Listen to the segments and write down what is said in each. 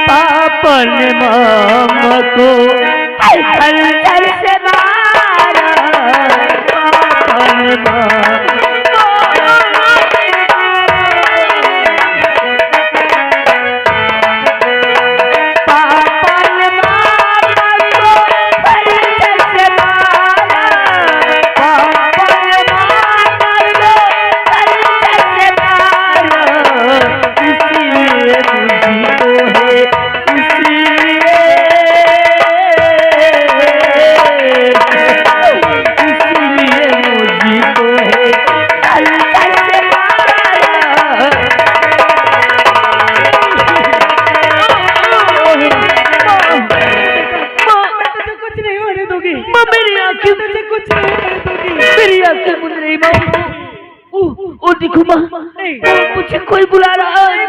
पापन मामा को हलचल से मारा पापन देखो माँ, मुझे कोई बुला रहा है।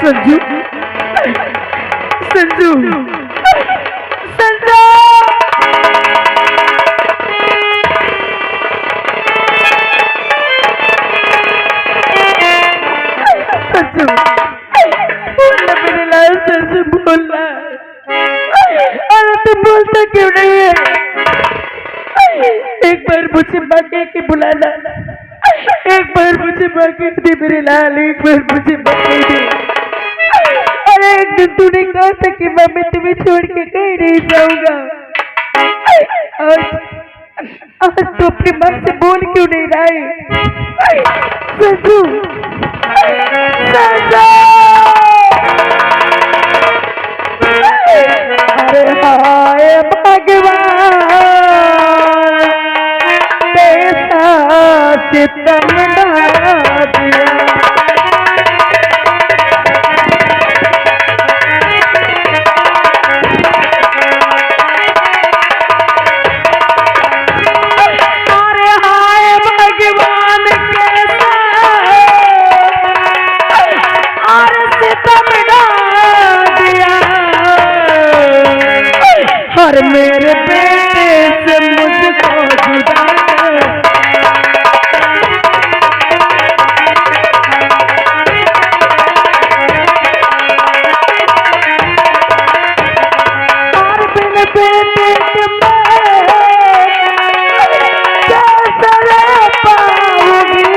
संजू, संजू, संजू, बोलना। अरे तुम बोलता क्यों नहीं है? एक बार मुझे माँ कह के बुलाना, एक बार मुझे माँ कह दे मेरे लाल, एक बार मुझे माँ कह दे। अरे एक दिन तूने कहा था कि मैं तुम्हें छोड़ के कहीं नहीं जाऊंगा। आज तो अपनी माँ से बोल क्यों नहीं रहा है? संजू, संजू, अरे हाय भगवान तेरा सितम ना दिया। अरे हाय भगवान कैसा और सितम ना दिया। और मेरे बेटे से मुझको जुदा और बिन बेटे के मैं कैसे रह पाऊंगी।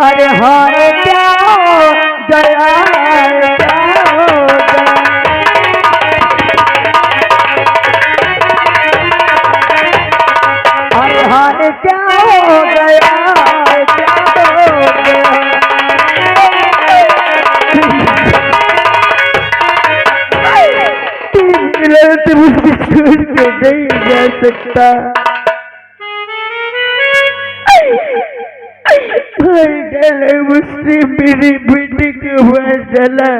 अरे हाय क्या दया क्या हो गया, क्या हो गया। मुझे छोड़ के नहीं जा सकता। भाई डाले मुझसे मेरी बेटी को मार डाला।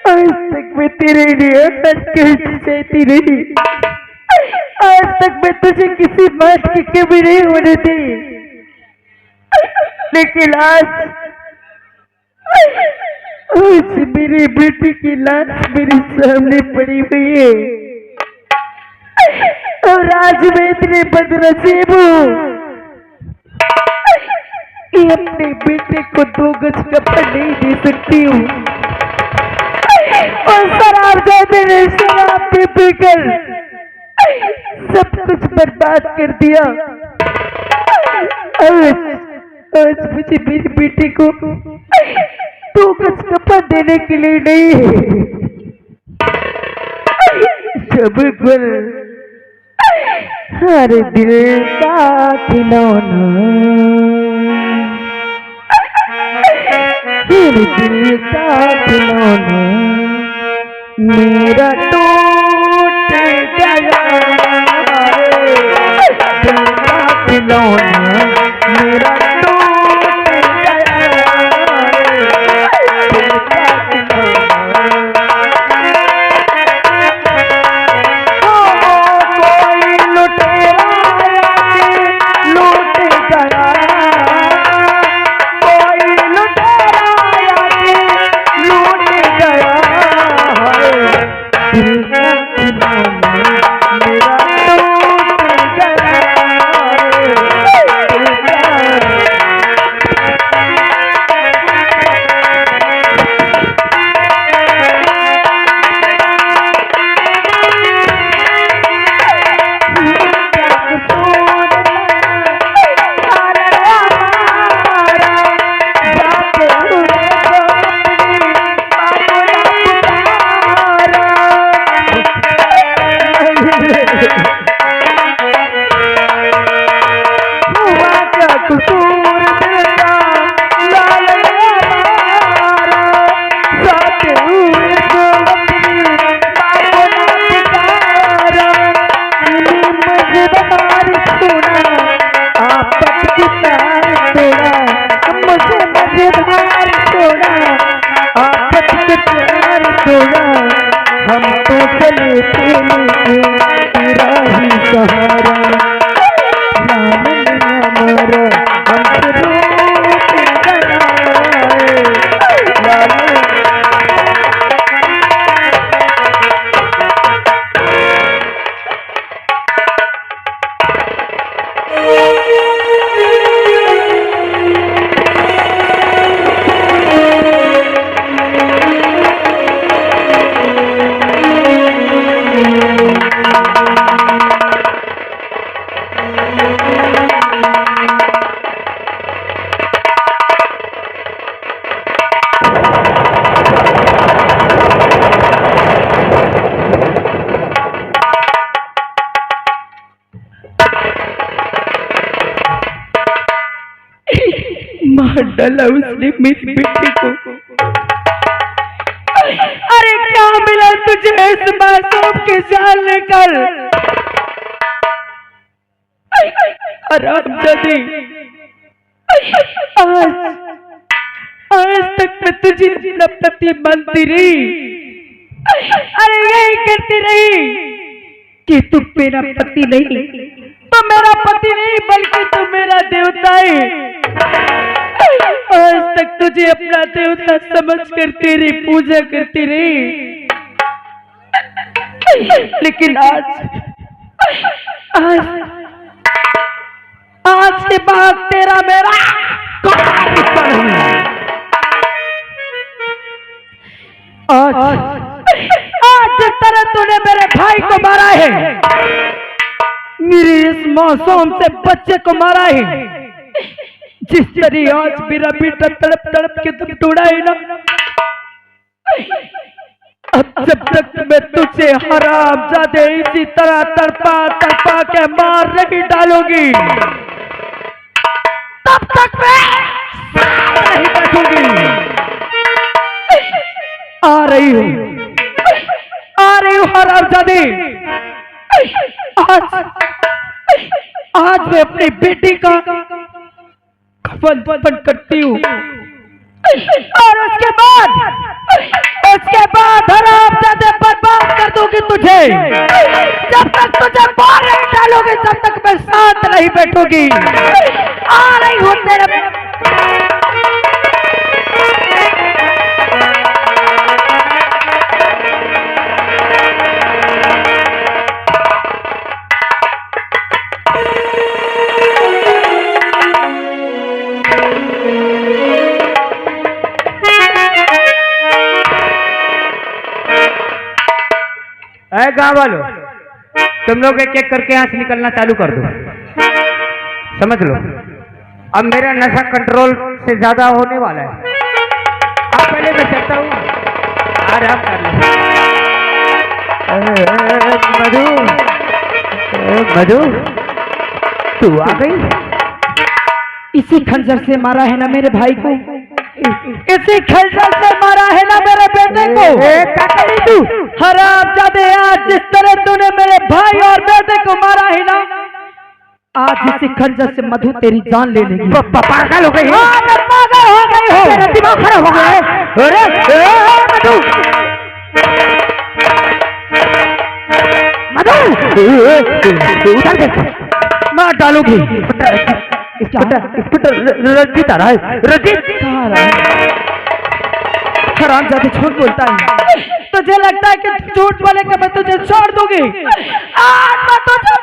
आज तक मैं तेरे लिए हर कष्ट सहती रही। आज तक मैं तुझे किसी बात की कमी नहीं होने दी, लेकिन आज मेरी बेटी की लाश मेरे सामने पड़ी हुई है। और आज मैं इतने बदनसीब हूँ कि अपने बेटे को 2 गज कपड़ा नहीं दे सकती हूँ। और शराब जाते ने शराब पी पीकर सब कुछ बर्बाद कर दिया। आज मुझे मेरी बेटी को 2 गज कपड़ा देने के लिए नहीं है। सब गुल हर दिल का खिलौना, हर दिल का खिलौना मेरा टूट गया। दिल का खिलौना मेरा टूट गया। मार डाला उसने मेरी बेटी को। अरे क्या मिला तुझे इस मासूम की जान लेकर? हरामजादी, आज तक मैं तुझे अपना पति मानती रही। अरे यही कहती रही कि तू मेरा पति नहीं, तो मेरा पति नहीं बल्कि तू मेरा देवता है। आज तक तुझे अपना देवता समझ कर तेरी पूजा करती रही, लेकिन आज के बाद तेरा मेरा आज जिस तरह तूने मेरे भाई को मारा है, मेरे इस मासूम से बच्चे को मारा है, जिस तरह आज मेरा बेटा तड़प तड़प के तुम तोड़ा है ना, अब जब तक मैं तुझे हरामजादे इसी तरह तड़पा तड़पा के मार नहीं डालूंगी, तब तक मैं नहीं बैठूंगी। आ रही हूँ हरामजादे। आज मैं अपनी बेटी का कफन बंद करती हूँ, और उसके बाद हरामजादे बर्बाद कर दूंगी तुझे। जब तक तुझे मार नहीं डालोगे तब तक मैं शांत नहीं बैठूंगी। आ रही हूँ तेरे गाँव वालों, तुम लोग एक एक करके यहाँ से निकलना चालू कर दो। समझ लो, अब मेरा नशा कंट्रोल से ज्यादा होने वाला है। अब पहले मैं चलता हूँ, आराम कर लो। मधु, तू आ गई? इसी खंजर से मारा है ना मेरे भाई को, इसी खंजर से मारा है ना मेरे बेटे को। क्या करी तू? हरामजादे, आज जिस तरह तूने मेरे भाई और बेटे को मारा है ना, आज इसी खंजर से मधु तेरी जान ले लेगी। पागल हो गई? पागल हो गई हो, तेरा दिमाग खराब हो गया है। अरे मधु, उधर देख, मार डालूंगी। रंजीत आ रहा है। रंजीत हरामजादे झूठ बोलता है। तुझे लगता है कि झूठ बोले कि मैं तुझे छोड़ दूंगी? आज मैं तुझे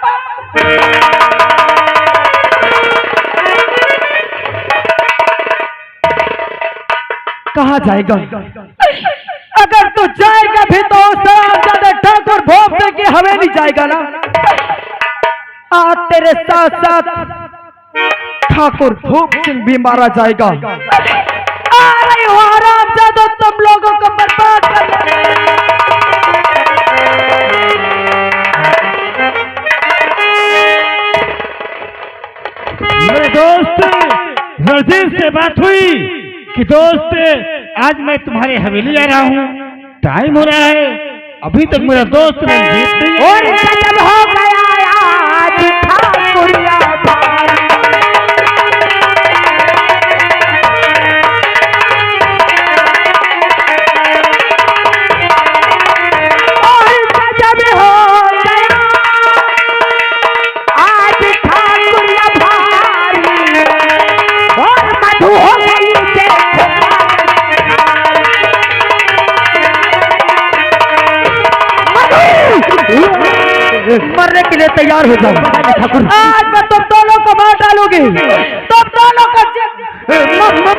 कहाँ जाएगा? अगर तू जाएगा भी तो हरामजादे ठाकुर भोग दे के हवेली जाएगा ना। आज तेरे साथ साथ ठाकुर भूप सिंह भी मारा जाएगा। आ रही हो हरामजादे, तुम लोगों को बर्बाद कर। मेरे दोस्त रंजीत से बात हुई कि दोस्त आज मैं तुम्हारे हवेली आ रहा हूँ, टाइम हो रहा है, अभी तक मेरा दोस्त रंजीत नहीं। और जब हो गया आज ठाकुरिया मरने के लिए तैयार हो जाओ ठाकुर। आज मैं तुम दोनों को मार डालूंगी, तुम दोनों का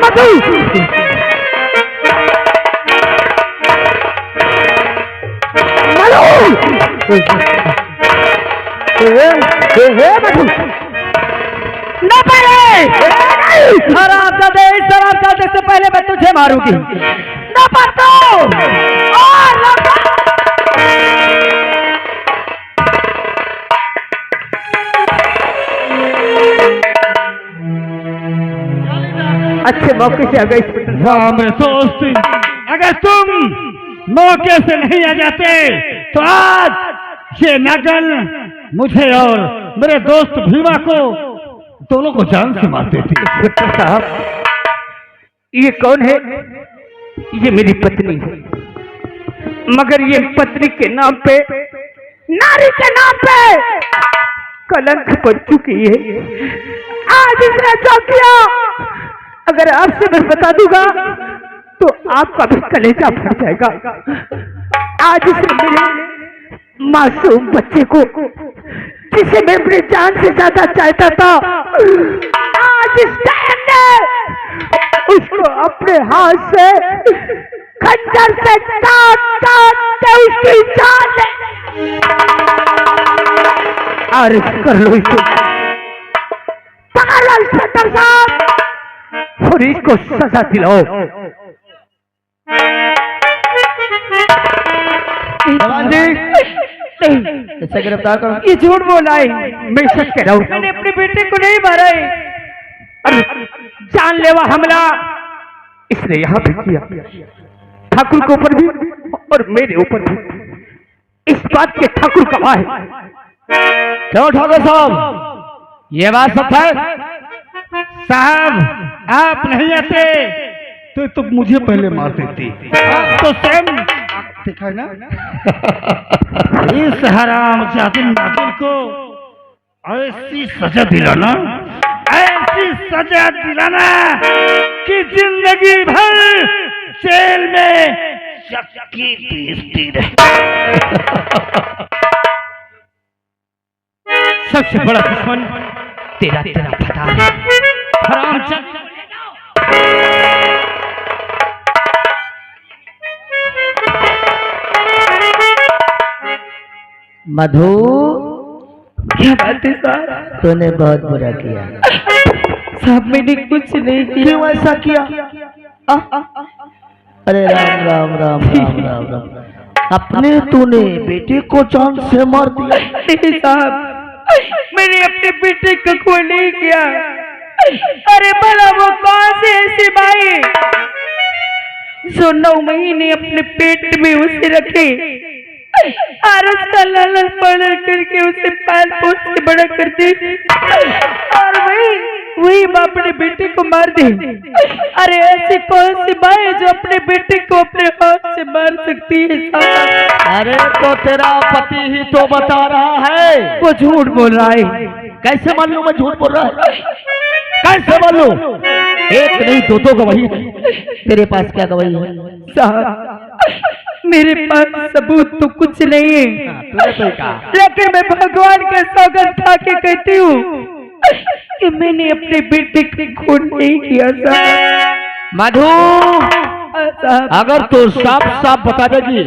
मधु। न पहले हरामजादे, इस हरामजादे से पहले मैं तुझे मारूंगी। न पर तो अच्छे मौके से आ गए इंस्पेक्टर वाह साहब। मेरे दोस्त, अगर तुम मौके से नहीं आ जाते तो आज ये नागन मुझे और मेरे दोस्त भीमा को दोनों को जान से मार देती। इंस्पेक्टर साहब, ये कौन है? ये मेरी पत्नी है, मगर ये पत्नी के नाम पे, नारी के नाम पे कलंक पड़ चुकी है। आज इसने जो किया, अगर आपसे मैं बता दूंगा तो आपका भी कलेजा फट जाएगा। आज इसने मेरे मासूम बच्चे को, जिसे मैं अपनी जान से ज्यादा चाहता था, आज इस टाइम ने उसको अपने हाथ से खंजर से काट काट के उसकी जान ले। अरेस्ट कर लो इसको, पकड़ लो इंस्पेक्टर साहब और इसको सजा दिलाओ। जवान जी, इसे गिरफ्तार करो। ये झूठ बोला है, मैं सच कह रहा हूँ। मैंने अपने बेटे को नहीं मारा है। अरे जानलेवा हमला इसने यहाँ पे किया, ठाकुर के ऊपर भी और मेरे ऊपर भी। इस बात के ठाकुर गवाह है। क्यों ठाकुर साहब, ये बात सच है? साहब आप नहीं आते तो मुझे पहले मार देती। आप तो स्वयं देखा है ना, इस हराम जाति नागिन को ऐसी सजा दिलाना, ऐसी सजा दिलाना कि जिंदगी भर जेल में चक्की पीसती रहे। सबसे बड़ा दुश्मन तेरा फटा है, हरामजादा। मधु, क्या बात है साहब? तूने बहुत बुरा किया। साहब मैंने कुछ नहीं किया। क्यों ऐसा किया? अरे राम राम राम राम राम राम, अपने तूने बेटे को जान से मार दिया। नहीं साहब, मैंने अपने बेटे को कोई नहीं किया। अरे भला वो कौन से ऐसी माई जो 9 महीने अपने पेट में उसे रखे और उसका लालन पालन करके उसे पाल पोस के बड़ा करते, और वही माँ अपने बेटे को मार दे। अरे ऐसी कौन सी माँ है जो अपने बेटे को अपने हाथ से मार सकती है? अरे तो तेरा पति ही तो बता रहा है। वो झूठ बोल रहा है। कैसे मालूम मैं झूठ बोल रहा है? कैसे मालूम? एक नहीं दो गवाही है। तेरे पास क्या गवाही है? साहब मेरे पास सबूत तो कुछ नहीं है, तूने तो कहा। लेकिन मैं भगवान का सौगंध खा के कहती हूँ कि मैंने अपने बेटे को खून नहीं किया। साहब मधु, साहब, अगर तू साफ साफ बता देगी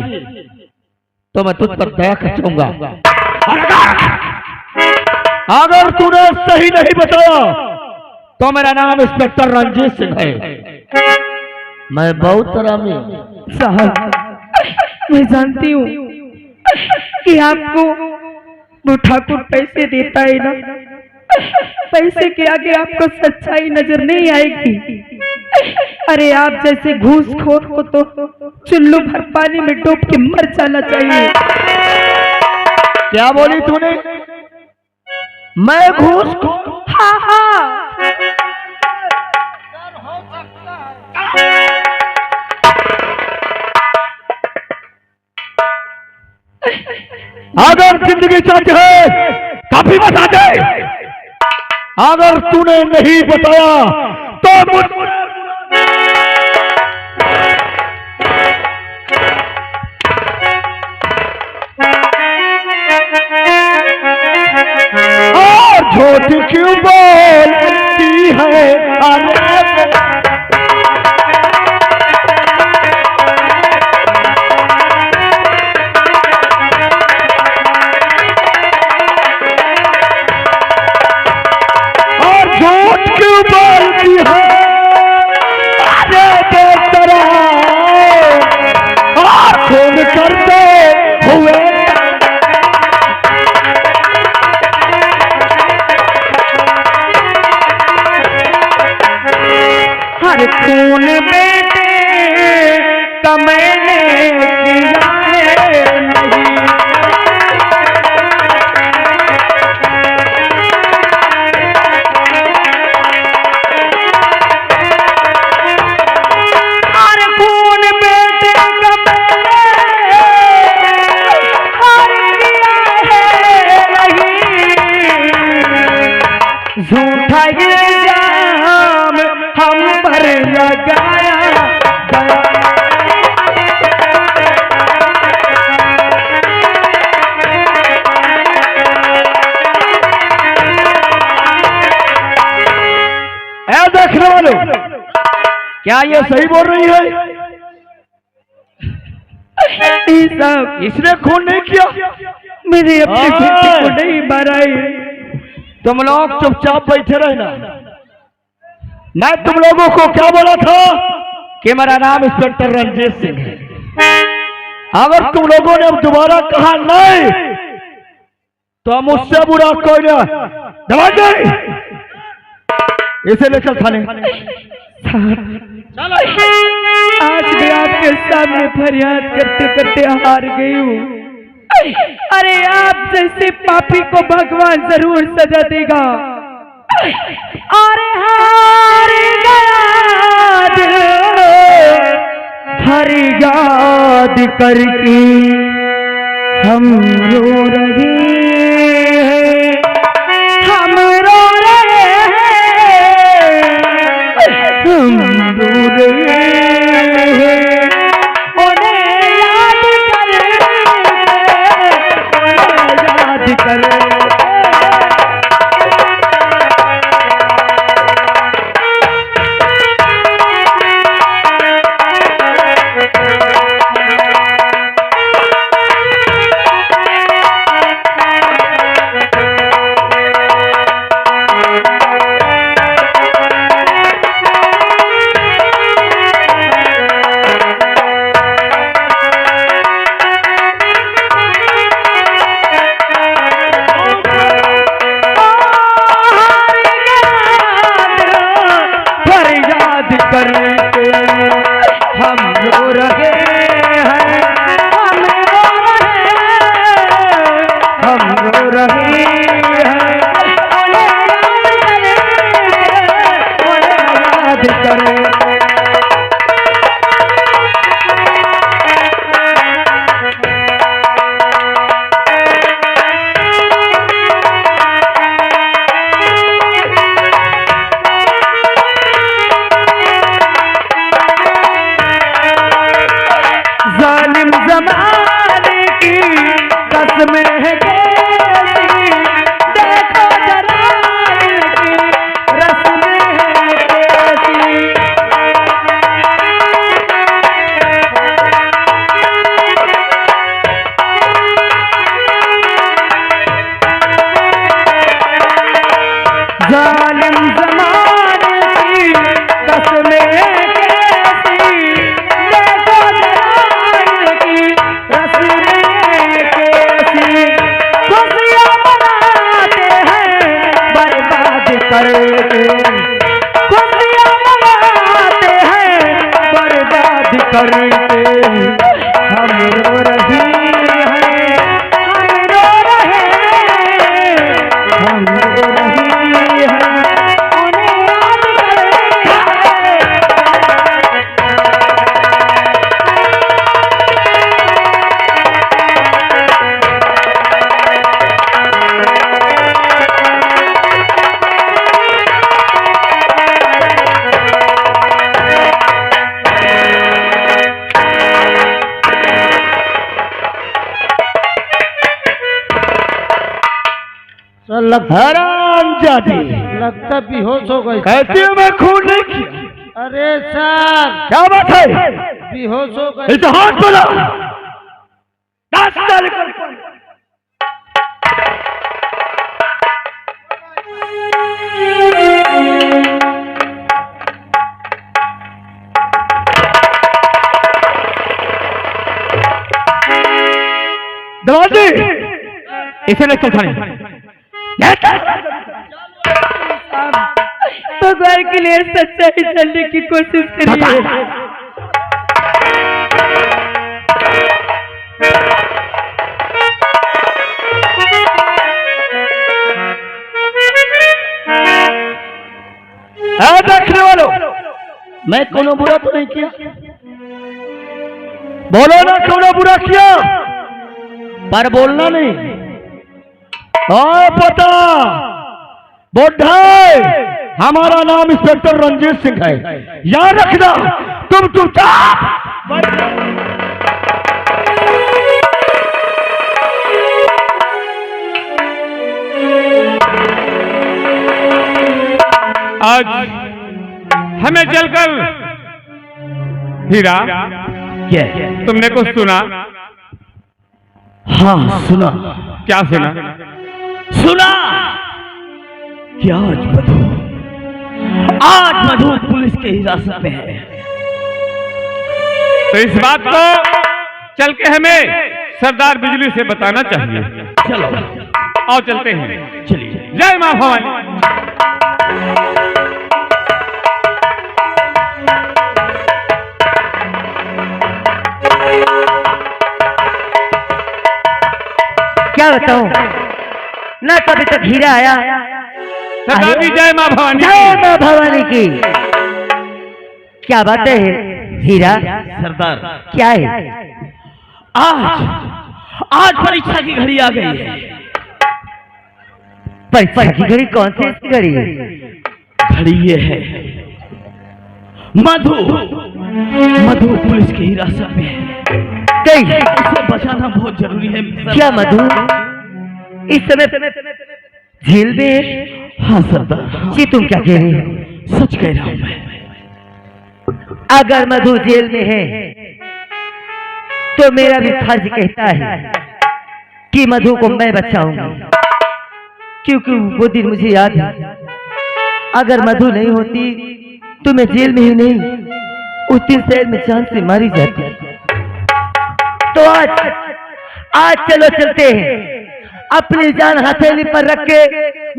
तो मैं तुझ पर दया खींचूंगा। अगर तूने सही नहीं बताया तो मेरा नाम इंस्पेक्टर रंजीत सिंह है। मैं बहुत हरामी हूं। साहब मैं जानती हूँ कि आपको वो ठाकुर पैसे देता है ना, पैसे के आगे आपको सच्चाई नजर नहीं आएगी। अरे आप जैसे घूसखोर को तो चुल्लू भर पानी में डूब के मर जाना चाहिए। क्या बोली तूने? मैं घूसखोर? हाँ हाँ, अगर जिंदगी चाहते है कभी बता दे। अगर तूने नहीं बताया तो और झूठ क्यों बोलती है? झूठ क्यों बोलती है? खून बेटे का मैंने किया है नहीं। और खून बेटे का मैंने और किया है नहीं। झूठा इल्जाम हम पर लगाया गया। देखने वालों, क्या ये सही बोल रही है? साहब इसने खून नहीं किया, मेरे अपने बेटे को नहीं मारा है। तुम लोग चुपचाप बैठे रहना। मैं तुम लोगों को क्या बोला था कि मेरा नाम इंस्पेक्टर रंजीत सिंह है। अगर तुम लोगों ने अब दोबारा कहा नहीं तो मुझसे बुरा कोई ना। दबा दे, इसे ले चल थाने। आज मैं आपके सामने फरियाद करते करते हार गई हूँ। अरे आप जैसे पापी को भगवान जरूर सजा देगा। अरे हार गया दिल फरियाद करके हम रो रहे हैं, हम रो रहे हैं, हम रो रहे हैं। उन्हें याद कर हरामजादी, लगता बेहोश हो गई। कहती है मैं खून नहीं किया। अरे सर क्या बात है? बेहोश हो गई। इसे हाथ बोला। दरवाजे इसे लेकर थाने। भगवान के लिए सच्चाई जानने की कोशिश करिए। देखने वालों, मैं कोनो बुरा तो नहीं किया? बोलो ना कोनो बुरा किया, पर बोलना नहीं। पता बुढ़ा, हमारा नाम इंस्पेक्टर रंजीत सिंह है, याद रखना। तुम चुपचाप आज हमें जलकर हीरा, तुमने कुछ सुना? हाँ सुना। क्या सुना? सुना कि आज मधु पुलिस के हिरासत में है। तो इस बात को चल के हमें सरदार बिजली से बताना चाहिए। चलो आओ चलते हैं। चलिए। जय मां भवानी। क्या बताऊं, ना कभी तक हीरा आया। सरदार जी जय मां भवानी। जय मां भवानी की। क्या बात है हीरा? सरदार क्या है? आज परीक्षा की घड़ी आ गई है। परीक्षा की घड़ी? कौन सी घड़ी? घड़ी ये है, मधु पुलिस की हिरासत में है। उसे बचाना बहुत जरूरी है। क्या मधु इस समय जेल में है? हाँ सरदार। जी तुम क्या कह रही हो? सच कह रहा हूं मैं। अगर मधु जेल में है तो मेरा भी फर्ज कहता है कि मधु को मैं बचाऊंगा, क्योंकि वो दिन मुझे याद है। अगर मधु नहीं होती तो मैं जेल में ही नहीं, उस दिन शहर में जान से मारी जाती। तो आज चलो चलते हैं, अपनी जान हथेली पर रख के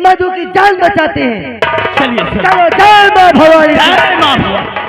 मधु की जान बचाते हैं। चलिए चलो। जय मां भवानी। जय मां भवानी।